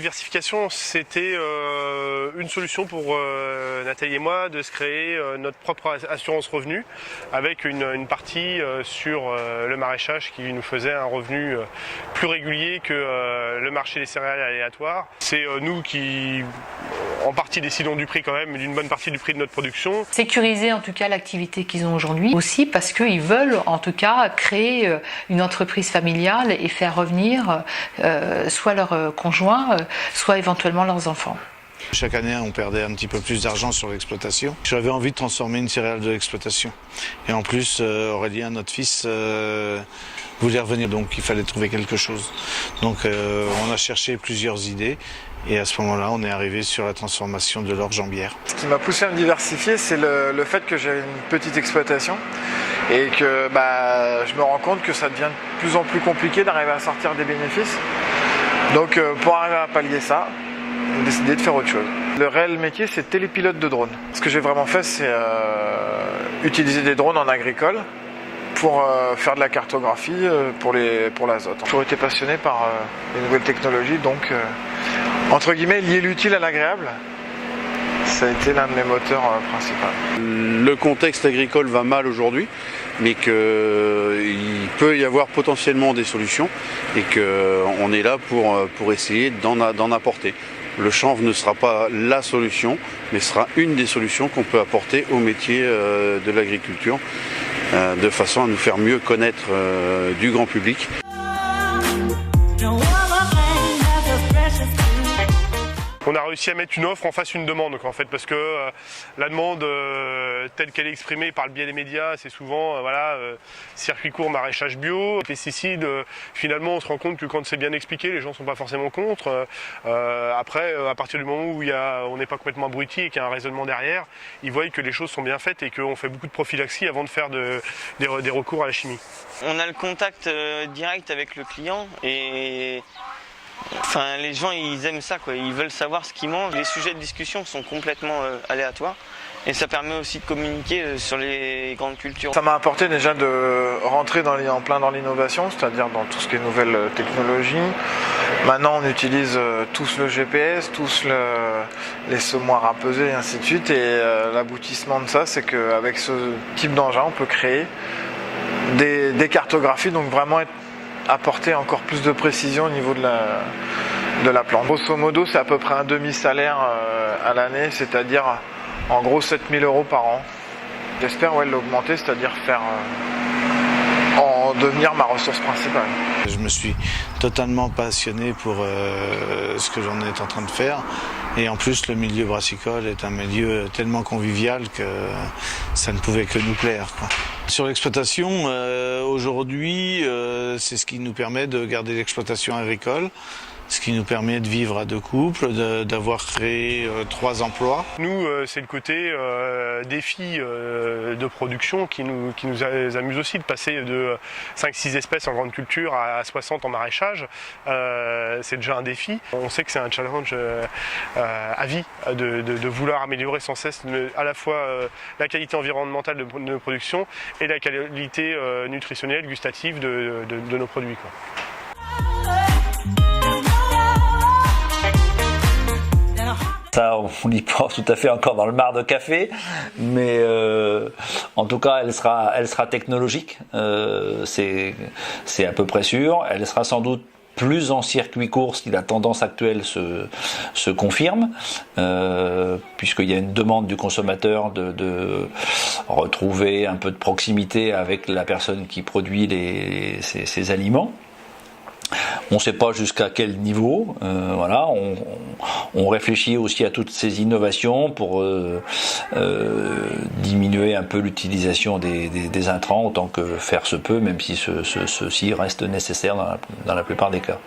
diversification, c'était une solution pour Nathalie et moi de se créer notre propre assurance revenu avec une partie sur le maraîchage qui nous faisait un revenu plus régulier que le marché des céréales aléatoires. C'est nous qui, en partie, décidons du prix quand même, d'une bonne partie du prix de notre production. Sécuriser en tout cas l'activité qu'ils ont aujourd'hui, aussi parce qu'ils veulent en tout cas créer une entreprise familiale et faire revenir soit leurs conjoints, soit éventuellement leurs enfants. Chaque année, on perdait un petit peu plus d'argent sur l'exploitation. J'avais envie de transformer une céréale de l'exploitation. Et en plus, Aurélien, notre fils, voulait revenir, donc il fallait trouver quelque chose. Donc on a cherché plusieurs idées. Et à ce moment-là, on est arrivé sur la transformation de l'orge en bière. Ce qui m'a poussé à me diversifier, c'est le fait que j'ai une petite exploitation et que je me rends compte que ça devient de plus en plus compliqué d'arriver à sortir des bénéfices. Donc pour arriver à pallier ça, j'ai décidé de faire autre chose. Le réel métier, c'est télépilote de drone. Ce que j'ai vraiment fait, c'est utiliser des drones en agricole pour faire de la cartographie pour l'azote. J'ai toujours été passionné par les nouvelles technologies, donc entre guillemets, lier l'utile à l'agréable, ça a été l'un de mes moteurs principaux. Le contexte agricole va mal aujourd'hui, mais qu'il peut y avoir potentiellement des solutions et qu'on est là pour essayer d'en apporter. Le chanvre ne sera pas la solution, mais sera une des solutions qu'on peut apporter au métier de l'agriculture, de façon à nous faire mieux connaître du grand public. On a réussi à mettre une offre en face d'une demande, en fait, parce que la demande telle qu'elle est exprimée par le biais des médias, c'est souvent circuit court, maraîchage bio, pesticides. Finalement, on se rend compte que quand c'est bien expliqué, les gens ne sont pas forcément contre. Après, à partir du moment où on n'est pas complètement abruti et qu'il y a un raisonnement derrière, ils voient que les choses sont bien faites et qu'on fait beaucoup de prophylaxie avant de faire des recours à la chimie. On a le contact direct avec le client et les gens ils aiment ça, quoi. Ils veulent savoir ce qu'ils mangent. Les sujets de discussion sont complètement aléatoires et ça permet aussi de communiquer sur les grandes cultures. Ça m'a apporté déjà de rentrer en plein dans l'innovation, c'est-à-dire dans tout ce qui est nouvelles technologies. Maintenant on utilise tous le GPS, tous les semoirs à peser et ainsi de suite, et l'aboutissement de ça c'est qu'avec ce type d'engin on peut créer des cartographies, donc vraiment apporter encore plus de précision au niveau de la plante. Grosso modo, c'est à peu près un demi-salaire à l'année, c'est-à-dire en gros 7 000 € par an. J'espère l'augmenter, c'est-à-dire en devenir ma ressource principale. Je me suis totalement passionné pour ce que j'en étais en train de faire. Et en plus, le milieu brassicole est un milieu tellement convivial que ça ne pouvait que nous plaire, quoi. Sur l'exploitation, aujourd'hui, c'est ce qui nous permet de garder l'exploitation agricole, ce qui nous permet de vivre à deux couples, d'avoir créé 3 emplois. Nous, c'est le côté défi de production qui nous amuse aussi, de passer de 5-6 espèces en grande culture à 60 en maraîchage. C'est déjà un défi. On sait que c'est un challenge à vie de vouloir améliorer sans cesse à la fois la qualité environnementale de nos productions et la qualité nutritionnelle, gustative de nos produits, quoi. Ça, on n'y pense tout à fait encore dans le mar de café, mais en tout cas, elle sera technologique, c'est à peu près sûr. Elle sera sans doute plus en circuit court si la tendance actuelle se confirme, puisqu'il y a une demande du consommateur de retrouver un peu de proximité avec la personne qui produit ces aliments. On ne sait pas jusqu'à quel niveau, on réfléchit aussi à toutes ces innovations pour diminuer un peu l'utilisation des intrants autant que faire se peut, même si ceci reste nécessaire dans la plupart des cas.